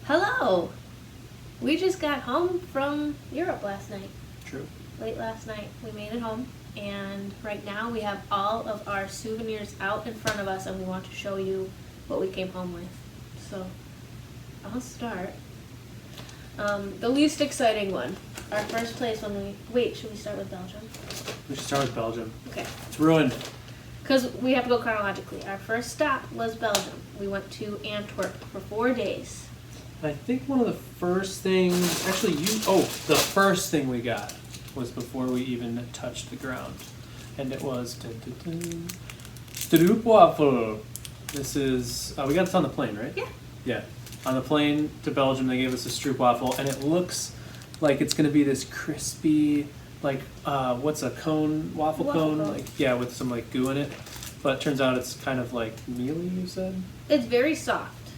Hello! We just got home from Europe last night. True. Late last night. We made it home. And right now we have all of our souvenirs out in front of us and we want to show you what we came home with. So, I'll start. The least exciting one. Our first place when we... Wait, should we start with Belgium? We should start with Belgium. Okay. It's ruined. Because we have to go chronologically. Our first stop was Belgium. We went to Antwerp for 4 days. I think one of the first things, actually the first thing we got was before we even touched the ground. And it was stroopwafel. This is, we got this on the plane, right? Yeah. Yeah. On the plane to Belgium, they gave us a stroopwafel, and it looks like it's going to be this crispy, like, what's a cone? Waffle cone? Like, yeah, with some, like, goo in it. But it turns out it's kind of, like, mealy, you said? It's very soft.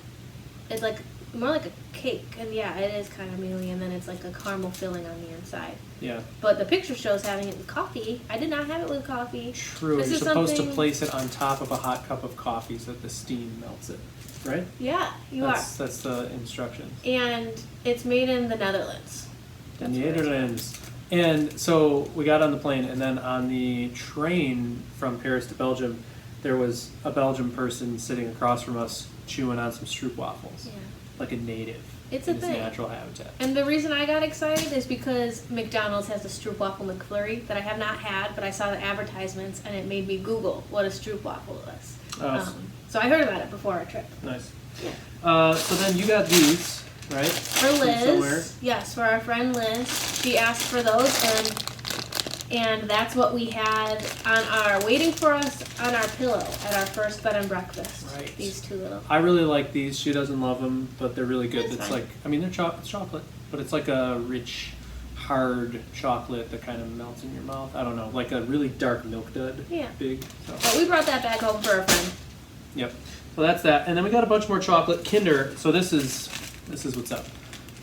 It's like more like a cake, and yeah, it is kind of mealy, and then it's like a caramel filling on the inside. Yeah. But the picture shows having it with coffee. I did not have it with coffee. True. You're supposed to place it on top of a hot cup of coffee so that the steam melts it, right? Yeah, are. That's the instructions. And it's made in the Netherlands. In the Netherlands. And so we got on the plane, and then on the train from Paris to Belgium, there was a Belgian person sitting across from us chewing on some stroopwafels. Yeah. Like a native. It's in a his thing. natural habitat. And the reason I got excited is because McDonald's has a stroopwafel McFlurry that I have not had, but I saw the advertisements and it made me Google what a stroopwafel was. Oh. So I heard about it before our trip. Nice. Yeah. So then you got these, right? For Liz. Somewhere. Yes, for our friend Liz. She asked for those and that's what we had on our waiting for us on our pillow at our first bed and breakfast. Right. These two little. I really like these. She doesn't love them, but they're really good. It's It's fine. like, I mean, they're it's chocolate, but it's like a rich, hard chocolate that kind of melts in your mouth. I don't know, like a really dark milk dud. Yeah. Big. So. But we brought that back home for a friend. Yep. So that's that, and then we got a bunch more chocolate. Kinder. So this is what's up.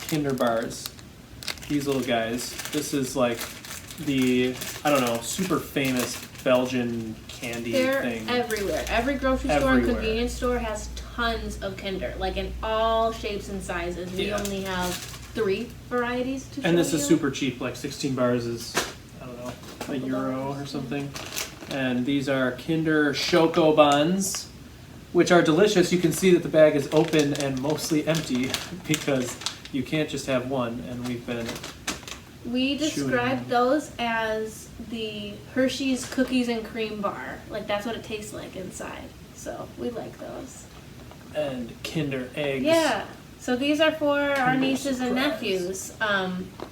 Kinder bars. These little guys. This is like the, I don't know, super famous Belgian candy They're thing. everywhere. Every grocery store and Everywhere. convenience store has tons of Kinder, like in all shapes and sizes. We Yeah. only have 3 varieties to show And this you. is super cheap, like 16 bars is, I don't know, a euro or something. And these are Kinder Choco Buns, which are delicious. You can see that the bag is open and mostly empty because you can't just have one, and we've been... We described those as the Hershey's cookies and cream bar. Like, that's what it tastes like inside. So, we like those. And Kinder Eggs. Yeah. So these are for our Kinder nieces and Surprise. nephews.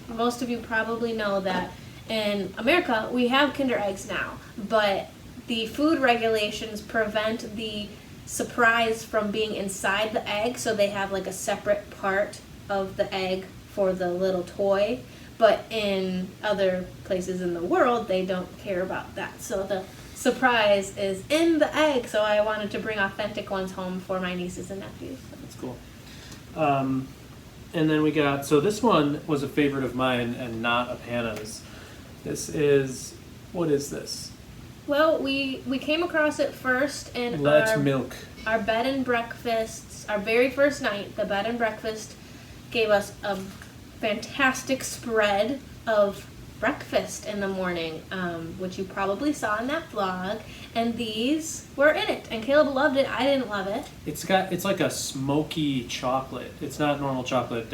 Most of you probably know that in America we have Kinder Eggs now, but the food regulations prevent the surprise from being inside the egg, so they have like a separate part of the egg for the little toy. But in other places in the world, they don't care about that. So the surprise is in the egg, so I wanted to bring authentic ones home for my nieces and nephews. That's cool. And then we got, so this one was a favorite of mine and not of Hannah's. This is, what is this? Well, we came across it first in Let's Milk. our bed and breakfasts. Our very first night, the bed and breakfast gave us a fantastic spread of breakfast in the morning, which you probably saw in that vlog, and these were in it, and Caleb loved it. I didn't love it. It's like a smoky chocolate. It's not normal chocolate.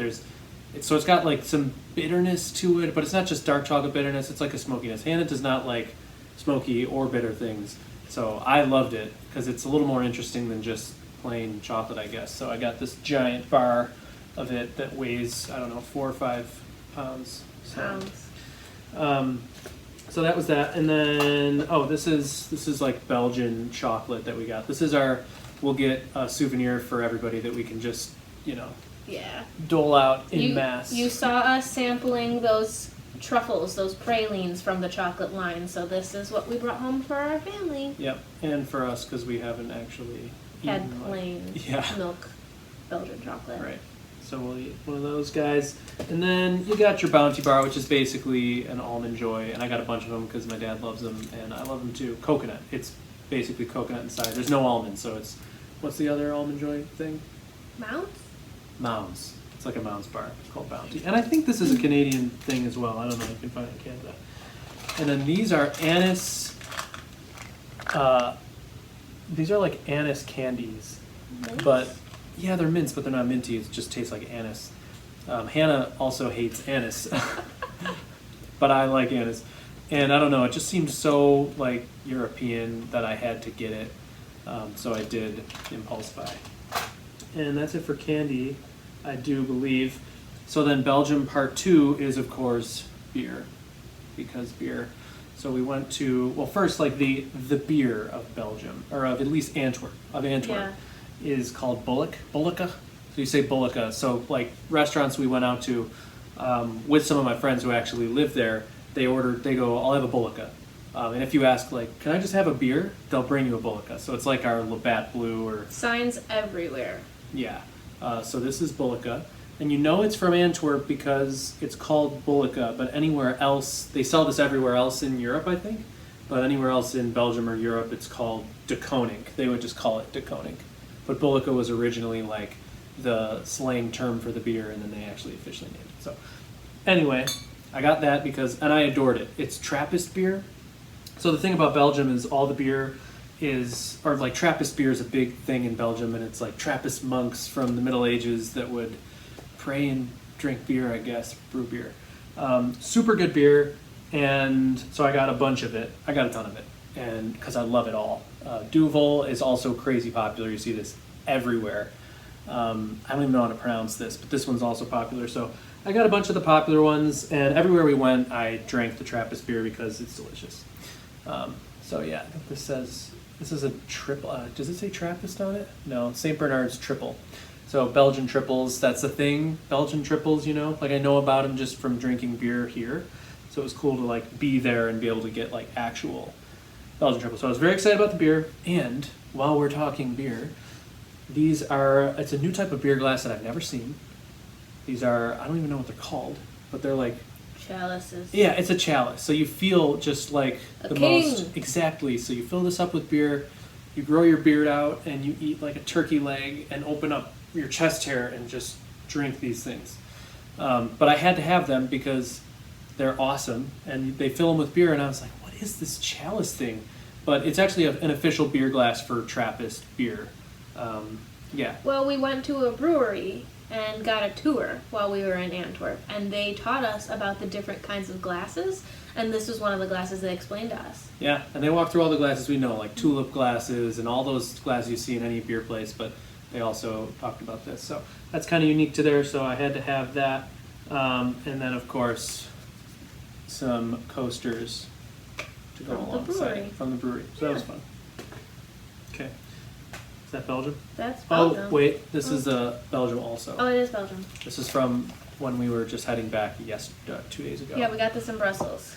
So it's got like some bitterness to it, but it's not just dark chocolate bitterness. It's like a smokiness. Hannah does not like smoky or bitter things, so I loved it because it's a little more interesting than just plain chocolate, I guess. So I got this giant bar of it that weighs, I don't know, 4 or 5 pounds. So that was that, and then this is like Belgian chocolate that we got. This is we'll get a souvenir for everybody that we can just Yeah. dole out in mass. You saw us sampling those truffles, those pralines from the chocolate line, so this is what we brought home for our family. Yep, and for us because we haven't actually Had eaten plain milk Belgian chocolate. Right. So we'll eat one of those guys. And then you got your Bounty Bar, which is basically an Almond Joy. And I got a bunch of them because my dad loves them, and I love them too. Coconut. It's basically coconut inside. There's no almond, so it's... What's the other Almond Joy thing? Mounds? Mounds. It's like a Mounds bar. It's called Bounty. And I think this is a Canadian thing as well. I don't know. You can find it in Canada. And then these are anise. These are like anise candies. Nice. But yeah, they're mints, but they're not minty. It just tastes like anise. Hannah also hates anise. But I like anise. And I don't know, it just seemed so like European that I had to get it. So I did impulse buy. And that's it for candy, I do believe. So then Belgium part 2 is of course beer. Because beer. So we went to, well first like the beer of Belgium, or of at least Antwerp, is called Bolleke. So you say Bolleke. So like restaurants we went out to with some of my friends who actually live there, they go, I'll have a Bolleke. And if you ask like, can I just have a beer? They'll bring you a Bolleke. So it's like our Labatt Blue or... Signs everywhere. Yeah. So this is Bolleke. And you know it's from Antwerp because it's called Bolleke, but anywhere else, they sell this everywhere else in Europe, I think. But anywhere else in Belgium or Europe, it's called De Koning. They would just call it De Koning. But Bolleke was originally like the slang term for the beer, and then they actually officially named it. So anyway, I got that because, and I adored it. It's Trappist beer. So the thing about Belgium is all the beer is, or like Trappist beer is a big thing in Belgium, and it's like Trappist monks from the Middle Ages that would pray and drink beer, I guess, brew beer. Super good beer, and so I got a bunch of it. I got a ton of it, and because I love it all. Duvel is also crazy popular. You see this everywhere. I don't even know how to pronounce this, but this one's also popular. So I got a bunch of the popular ones, and everywhere we went, I drank the Trappist beer because it's delicious. So yeah, I think this is a triple. Does it say Trappist on it? No, St. Bernard's triple. So Belgian triples, that's the thing. Belgian triples, you know, like I know about them just from drinking beer here. So it was cool to like be there and be able to get like actual Belgian triples. So I was very excited about the beer. And while we're talking beer, it's a new type of beer glass that I've never seen. These are, I don't even know what they're called, but they're like chalices. Yeah, it's a chalice. So you feel just like a the king. most, exactly. So you fill this up with beer, you grow your beard out, and you eat like a turkey leg and open up your chest hair and just drink these things. But I had to have them because they're awesome, and they fill them with beer, and I was like, what is this chalice thing? But it's actually an official beer glass for Trappist beer. Yeah. Well, we went to a brewery and got a tour while we were in Antwerp, and they taught us about the different kinds of glasses, and this was one of the glasses they explained to us. Yeah, and they walked through all the glasses we know, like tulip glasses and all those glasses you see in any beer place, but they also talked about this. So that's kind of unique to there, so I had to have that. And then, of course, some coasters to go alongside it from the brewery. So that was fun. Okay. Is that Belgium? That's Belgium. Oh, wait. This is Belgium also. Oh, it is Belgium. This is from when we were just heading back 2 days ago. Yeah, we got this in Brussels.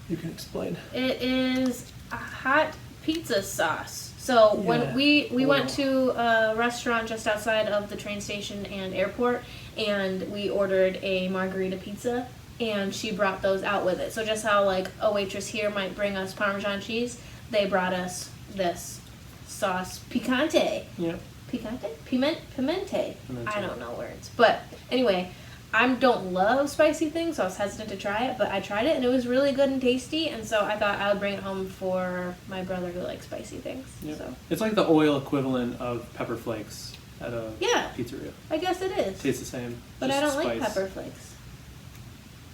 You can explain. It is a hot pizza sauce. So when we went to a restaurant just outside of the train station and airport, and we ordered a margarita pizza, and she brought those out with it. So just how like a waitress here might bring us Parmesan cheese, they brought us this sauce picante. Yeah. Picante? Pimente. I don't know words. But anyway, I don't love spicy things, so I was hesitant to try it, but I tried it and it was really good and tasty, and so I thought I would bring it home for my brother who likes spicy things. Yeah. So. It's like the oil equivalent of pepper flakes at a pizzeria. I guess it is. Tastes the same. But I don't like spice. pepper flakes.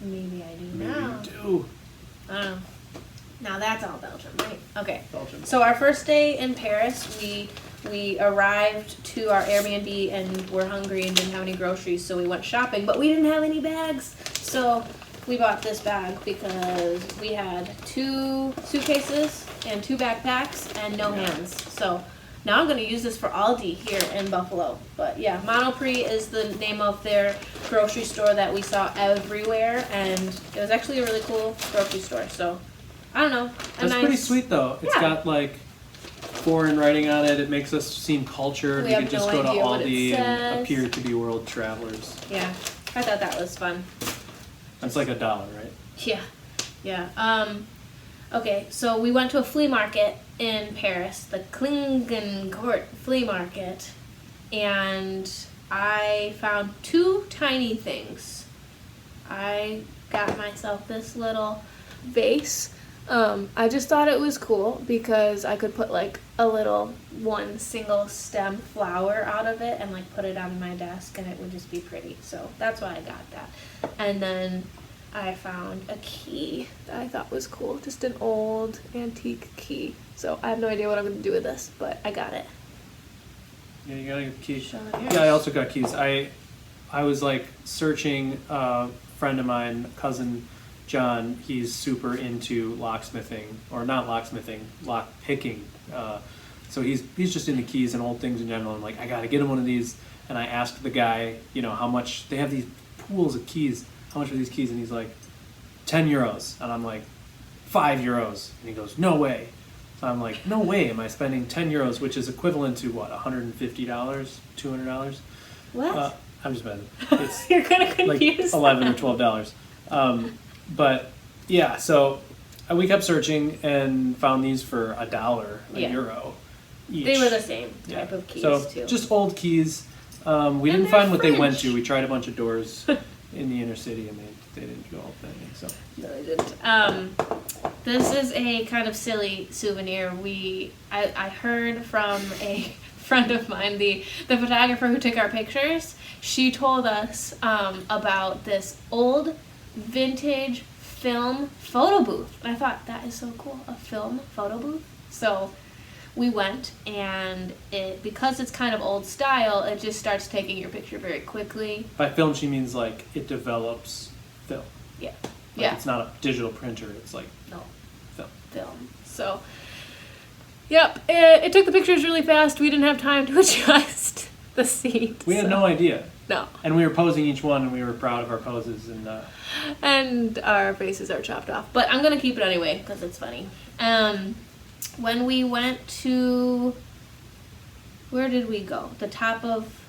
Maybe I do Maybe now. you do. I don't know. Now that's all Belgium, right? Okay. Belgium. So our first day in Paris, we arrived to our Airbnb and were hungry and didn't have any groceries, so we went shopping, but we didn't have any bags. So we bought this bag because we had 2 suitcases and 2 backpacks and no hands. So now I'm going to use this for Aldi here in Buffalo. But yeah, Monoprix is the name of their grocery store that we saw everywhere, and it was actually a really cool grocery store. So I don't know. That's pretty sweet though. It's got like foreign writing on it. It makes us seem cultured. We could just go to Aldi and appear to be world travelers. Yeah, I thought that was fun. That's like $1, right? Yeah, yeah. Okay, so we went to a flea market in Paris, the Klingencourt flea market, and I found two tiny things. I got myself this little vase. I just thought it was cool because I could put like a little one single stem flower out of it and like put it on my desk and it would just be pretty. So that's why I got that. And then I found a key that I thought was cool, just an old antique key. So I have no idea what I'm going to do with this, but I got it. Yeah, you gotta get keys. Show them yours. Yeah, I also got keys. I was like searching. A friend of mine, cousin John, he's super into locksmithing, or not locksmithing, lock picking. So he's just into keys and old things in general. I'm like, I gotta get him one of these. And I asked the guy, you know, how much they have these pools of keys. How much are these keys? And he's like, €10. And I'm like, €5. And he goes, no way. So I'm like, no way am I spending €10, which is equivalent to what, $150, $200? What? I'm just betting. It's You're gonna like confuse $11 or $12. But yeah, so we kept searching and found these for $1, Yeah. €1 each. They were the same type of keys So too. just old keys. We didn't they're find what they went French. to. We tried a bunch of doors in the inner city, and they didn't do all of anything. So No, I didn't. This is a kind of silly souvenir. I heard from a friend of mine, the photographer who took our pictures. She told us about this old vintage film photo booth. And I thought, that is so cool, a film photo booth. So we went, and because it's kind of old style, it just starts taking your picture very quickly. by film, she means like it develops film. Yeah. Like Yeah. It's not a digital printer. It's like No. film. Film. So, yep, it took the pictures really fast. We didn't have time to adjust the seat. We had so- no idea. No. And we were posing each one, and we were proud of our poses. And our faces are chopped off. But I'm going to keep it anyway because it's funny. When we went to... Where did we go? The top of...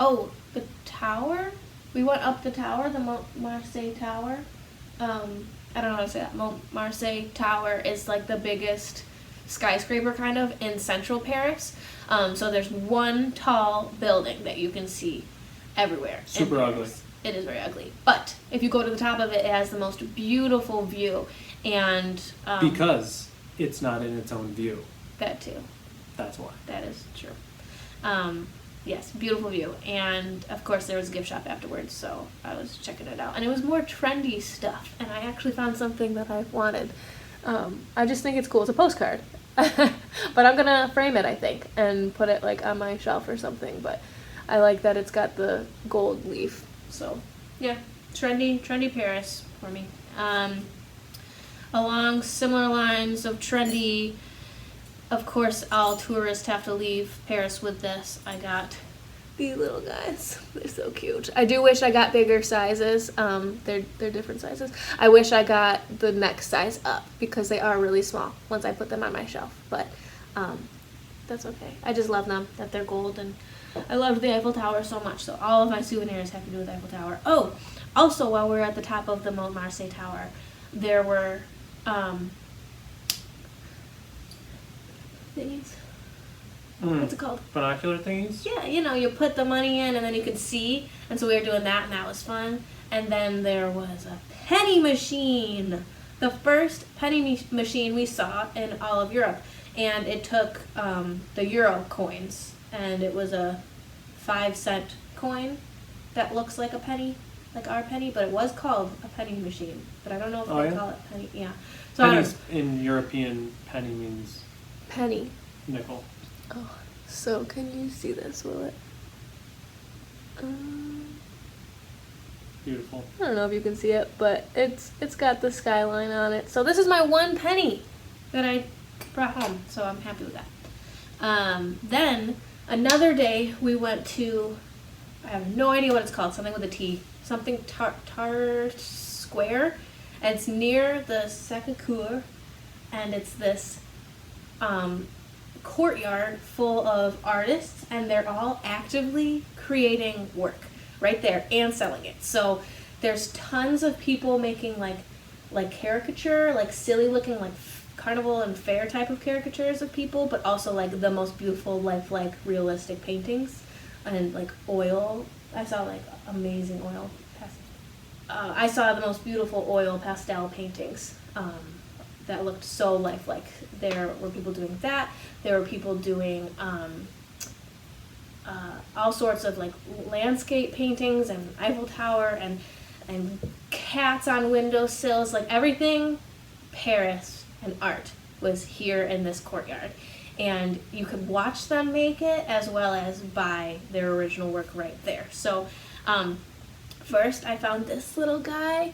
Oh, the tower? We went up the tower, the Montmartre Tower. I don't know how to say that. Montmartre Tower is like the biggest skyscraper kind of in central Paris. So there's one tall building that you can see everywhere. in Super Paris. ugly. It is very ugly. But if you go to the top of it, it has the most beautiful view. And because it's not in its own view. that too. That's why. That is true. Yes, beautiful view. And of course there was a gift shop afterwards, so I was checking it out. And it was more trendy stuff. And I actually found something that I wanted. I just think it's cool. It's a postcard. But I'm gonna frame it, I think, and put it like on my shelf or something. But I like that it's got the gold leaf. So yeah, trendy Paris for me. Along similar lines of trendy, of course, all tourists have to leave Paris with this. I got these little guys. They're so cute. I do wish I got bigger sizes. They're different sizes. I wish I got the next size up because they are really small once I put them on my shelf. But that's okay. I just love them, that they're gold, and I love the Eiffel Tower so much. So all of my souvenirs have to do with the Eiffel Tower. Oh, also while we were at the top of the Montmartre Tower, there were thingies. What's it called? Binocular thingies? Yeah, you know, you put the money in and then you could see. And so we were doing that, and that was fun. And then there was a penny machine. The first penny machine we saw in all of Europe. And it took the euro coins. And it was a 5-cent coin that looks like a penny, like our penny. But it was called a penny machine. But I don't know if they call it penny. Yeah. So Pennies in European, penny means penny. nickel. Oh, so can you see this, will it? Beautiful. I don't know if you can see it, but it's got the skyline on it. So this is my one penny that I brought home, so I'm happy with that. Then another day we went to, I have no idea what it's called, something with a T, something Tar Square. And it's near the Sacré-Cœur, and it's this courtyard full of artists, and they're all actively creating work right there and selling it. So there's tons of people making like caricature, like silly looking, like carnival and fair type of caricatures of people, but also like the most beautiful, lifelike, realistic paintings and like oil. I saw like amazing oil. I saw the most beautiful oil pastel paintings that looked so lifelike. There were people doing that. There were people doing all sorts of like landscape paintings and Eiffel Tower and cats on windowsills, like everything Paris and art was here in this courtyard. And you could watch them make it as well as buy their original work right there. So first I found this little guy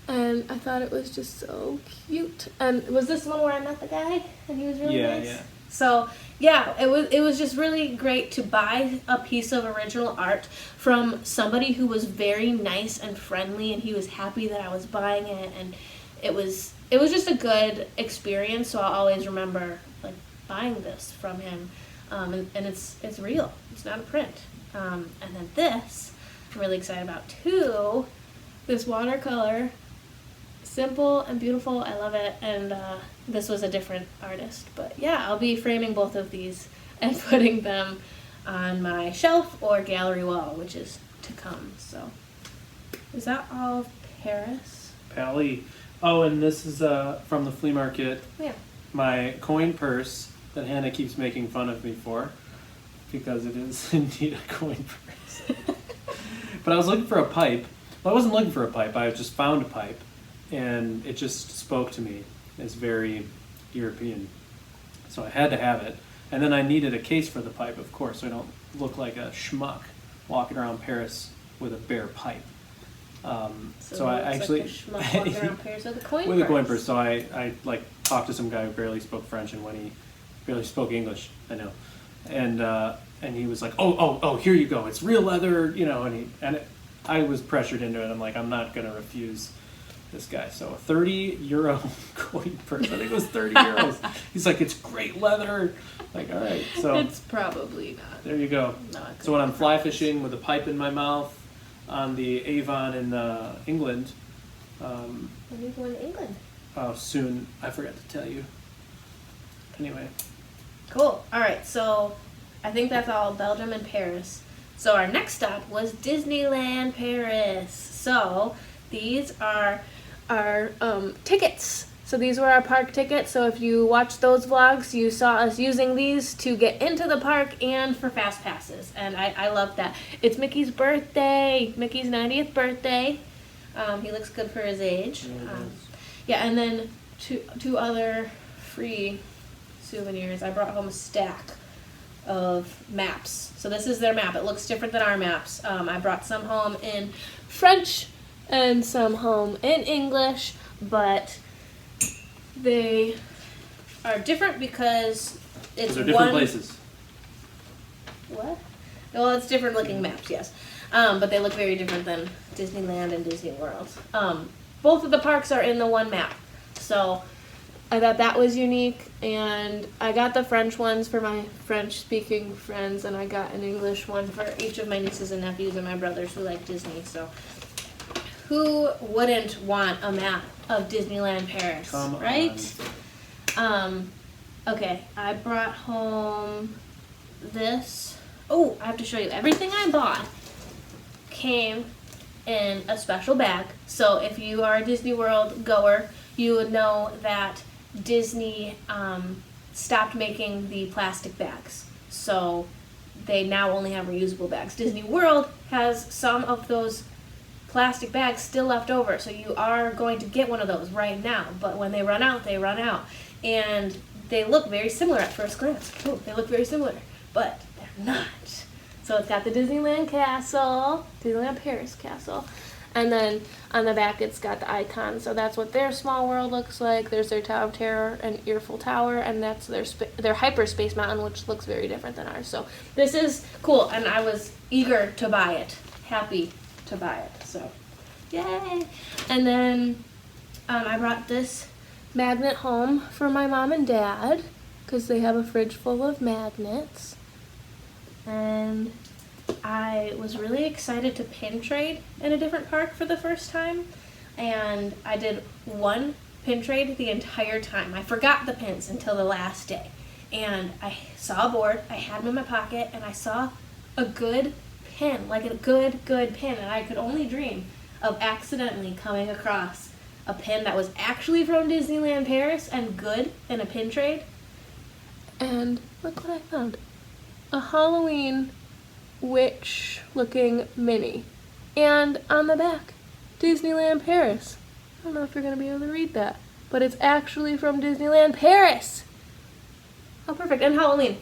and I thought it was just so cute. And was this one where I met the guy and he was really nice? Yeah. So yeah, it was just really great to buy a piece of original art from somebody who was very nice and friendly, and he was happy that I was buying it, and it was just a good experience. So I'll always remember like buying this from him, and it's real. It's not a print. And then this I'm really excited about too. This watercolor, simple and beautiful. I love it. And this was a different artist, but yeah, I'll be framing both of these and putting them on my shelf or gallery wall, which is to come. So is that all of Paris? Pally. Oh, and this is from the flea market. Yeah. My coin purse that Hannah keeps making fun of me for, because it is indeed a coin purse. But I was looking for a pipe. Well, I wasn't looking for a pipe. I just found a pipe, and it just spoke to me as very European. So I had to have it. And then I needed a case for the pipe, of course, so I don't look like a schmuck walking around Paris with a bare pipe. So I actually like a schmuck walking around Paris with a coin with purse. a coin purse. So I like talked to some guy who barely spoke French, and when he barely spoke English, I know, and he was like, oh, here you go, it's real leather, you know, and I was pressured into it. I'm like, I'm not gonna refuse this guy. So a 30 euro coin purse. I think it was 30 euros. He's like, it's great leather. Like, all right. So it's probably not. there you go. No, So when I'm fly fishing with a pipe in my mouth on the Avon in England, When are you going to England? soon, I forgot to tell you. Anyway. Cool. All right. So I think that's all Belgium and Paris. So our next stop was Disneyland Paris. So these are our tickets. So these were our park tickets. So if you watched those vlogs, you saw us using these to get into the park and for fast passes. And I love that. It's Mickey's birthday, Mickey's 90th birthday. He looks good for his age. Yeah, and then two other free souvenirs. I brought home a stack of maps. So this is their map. It looks different than our maps. I brought some home in French and some home in English, but they are different because it's They're different places. What? Well, it's different looking maps, yes. But they look very different than Disneyland and Disney World. Both of the parks are in the one map. So I thought that was unique, and I got the French ones for my French-speaking friends, and I got an English one for each of my nieces and nephews and my brothers who like Disney. So who wouldn't want a map of Disneyland Paris, Come right? Okay, I brought home this. Oh, I have to show you. Everything I bought came in a special bag. So if you are a Disney World goer, you would know that Disney stopped making the plastic bags. So they now only have reusable bags. Disney World has some of those plastic bags still left over. So you are going to get one of those right now. But when they run out, they run out. And they look very similar at first glance. Oh, they look very similar. But they're not. So it's got the Disneyland Castle, Disneyland Paris Castle, and then on the back it's got the icon. So that's what their small world looks like. There's their Tower of Terror and Earful Tower, and that's their Hyperspace Mountain, which looks very different than ours. So this is cool, and I was eager to buy it, happy to buy it. So yay! And then I brought this magnet home for my mom and dad because they have a fridge full of magnets. And I was really excited to pin trade in a different park for the first time. And I did one pin trade the entire time. I forgot the pins until the last day. And I saw a board, I had them in my pocket, and I saw a good pin, like a good pin, and I could only dream of accidentally coming across a pin that was actually from Disneyland Paris and good in a pin trade. And look what I found. A Halloween witch looking mini. And on the back, Disneyland Paris. I don't know if you're going to be able to read that, but it's actually from Disneyland Paris. Oh, perfect. And Halloween,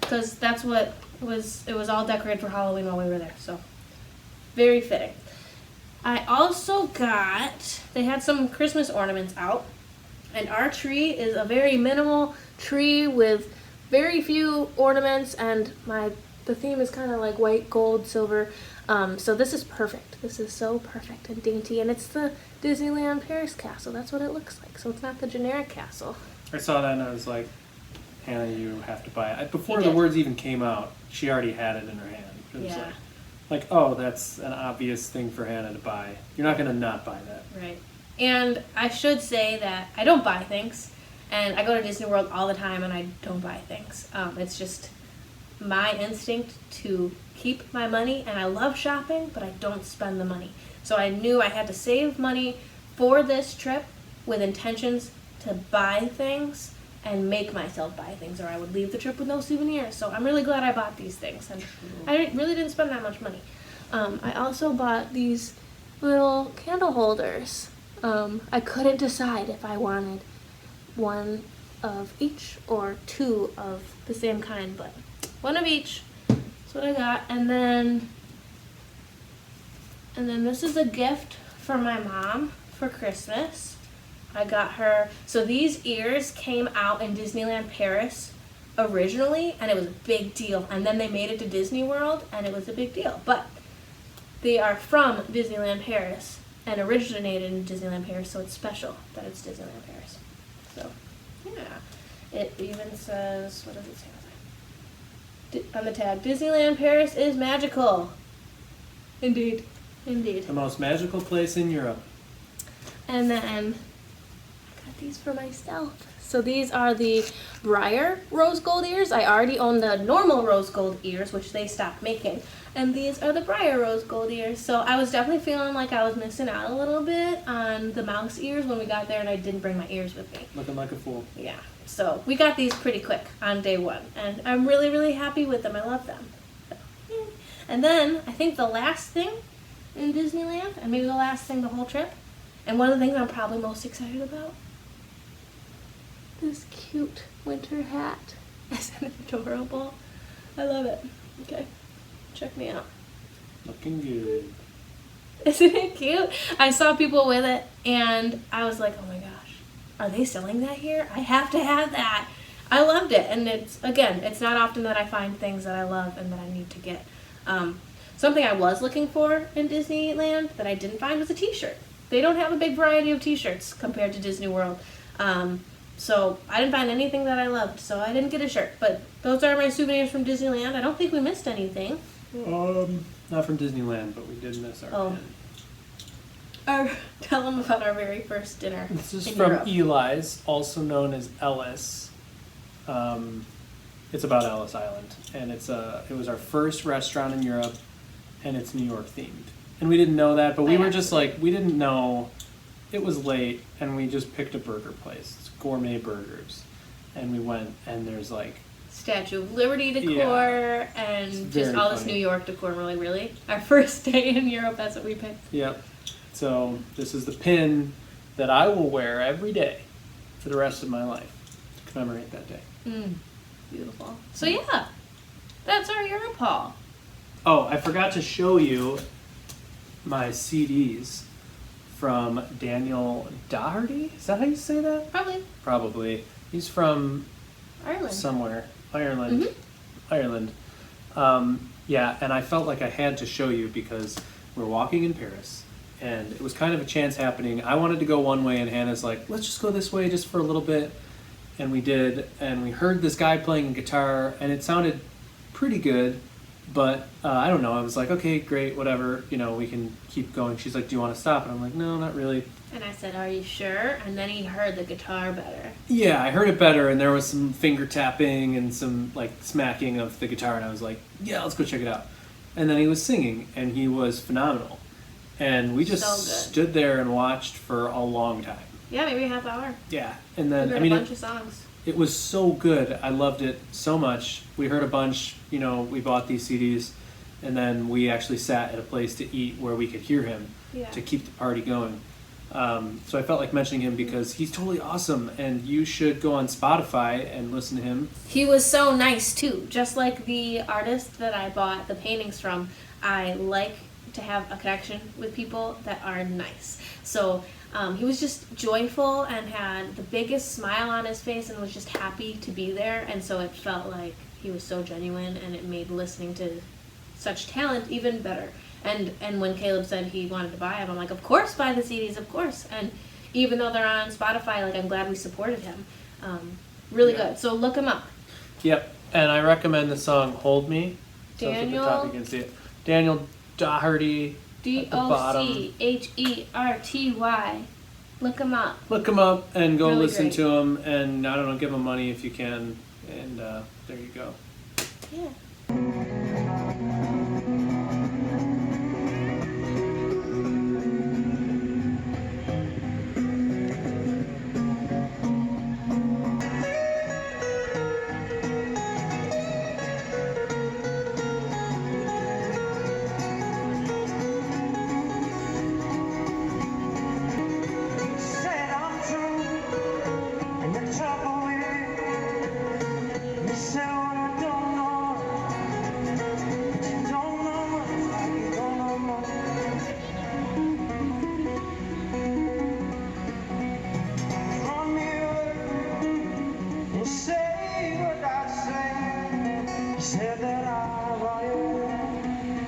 because that's what it was all decorated for Halloween while we were there, so very fitting. I also they had some Christmas ornaments out, and our tree is a very minimal tree with very few ornaments, and the theme is kind of like white, gold, silver, so this is perfect. This is so perfect and dainty, and it's the Disneyland Paris castle. That's what it looks like, so it's not the generic castle. I saw that and I was like, Hannah, you have to buy it. Before You the did. words even came out, she already had it in her hand. It was Yeah. like, oh, that's an obvious thing for Hannah to buy. You're not going to not buy that. Right. And I should say that I don't buy things, and I go to Disney World all the time and I don't buy things. It's just my instinct to keep my money, and I love shopping, but I don't spend the money. So I knew I had to save money for this trip with intentions to buy things and make myself buy things, or I would leave the trip with no souvenirs. So I'm really glad I bought these things, and I really didn't spend that much money. I also bought these little candle holders. I couldn't decide if I wanted one of each or two of the same kind, but one of each. That's what I got. And then this is a gift for my mom for Christmas. I got her, so these ears came out in Disneyland Paris originally, and it was a big deal. And then they made it to Disney World, and it was a big deal. But they are from Disneyland Paris and originated in Disneyland Paris, so it's special that it's Disneyland Paris. So, yeah. It even says, what does it say on the tag? Disneyland Paris is magical. Indeed. Indeed. The most magical place in Europe. And then I got these for myself. So these are the Briar rose gold ears. I already own the normal rose gold ears, which they stopped making. And these are the Briar rose gold ears. So I was definitely feeling like I was missing out a little bit on the mouse ears when we got there, and I didn't bring my ears with me. Looking like a fool. Yeah. So we got these pretty quick on day one, and I'm really, really happy with them. I love them. So, yeah. And then I think the last thing in Disneyland, and maybe the last thing the whole trip, and one of the things I'm probably most excited about, this cute winter hat. Isn't it adorable? I love it. Okay, check me out. Looking good. Isn't it cute? I saw people with it, and I was like, oh my gosh, are they selling that here? I have to have that. I loved it, and it's not often that I find things that I love and that I need to get. Something I was looking for in Disneyland that I didn't find was a t-shirt. They don't have a big variety of t-shirts compared to Disney World. So I didn't find anything that I loved, so I didn't get a shirt. But those are my souvenirs from Disneyland. I don't think we missed anything. Not from Disneyland, but we did miss our pin. Tell them about our very first dinner. This is in from Europe. Eli's, also known as Ellis. It's about Ellis Island, and it was our first restaurant in Europe, and it's New York themed. And we didn't know that, but we were just like, we didn't know. It was late, and we just picked a burger place. It's gourmet burgers, and we went, and there's like Statue of Liberty decor, Yeah. and It's just very all this funny. New York decor. And we're like, really? Our first day in Europe, that's what we picked. Yep. So this is the pin that I will wear every day for the rest of my life to commemorate that day. Beautiful. So yeah, that's our Europe haul. Oh, I forgot to show you my CDs from Daniel Doherty. Is that how you say that? Probably Probably. He's from Ireland. somewhere. Ireland. Ireland. Yeah, and I felt like I had to show you because we're walking in Paris, and it was kind of a chance happening. I wanted to go one way, and Hannah's like, let's just go this way just for a little bit. And we did, and we heard this guy playing guitar, and it sounded pretty good. But I don't know. I was like, okay, great, whatever. We can keep going. She's like, do you want to stop? And I'm like, no, not really. And I said, are you sure? And then he heard the guitar better. Yeah, I heard it better, and there was some finger tapping and some like smacking of the guitar, and I was like, yeah, let's go check it out. And then he was singing, and he was phenomenal. And we just stood there and watched for a long time. Yeah, maybe a half hour. Yeah, and then we heard a bunch of songs. It was so good. I loved it so much. We heard a bunch. We bought these CDs, and then we actually sat at a place to eat where we could hear him to keep the party going. So I felt like mentioning him because he's totally awesome, and you should go on Spotify and listen to him. He was so nice too. Just like the artist that I bought the paintings from, I like to have a connection with people that are nice. So he was just joyful and had the biggest smile on his face and was just happy to be there. And so it felt like he was so genuine, and it made listening to such talent even better. And when Caleb said he wanted to buy them, I'm like, of course, buy the CDs, of course. And even though they're on Spotify, like, I'm glad we supported him. Really good. So look him up. Yep. And I recommend the song "Hold Me." Daniel. So at the top you can see it. Daniel Doherty. Docherty. Look him up. Look him up and go Really listen great. to him, and I don't know, give him money if you can, and there you go. Yeah.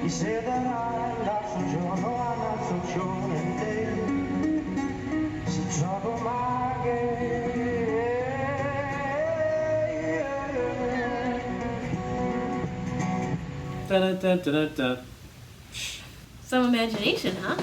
You say that I'm not so sure, no, I'm not so sure, and there's trouble my Da-da-da-da-da. Some imagination, huh?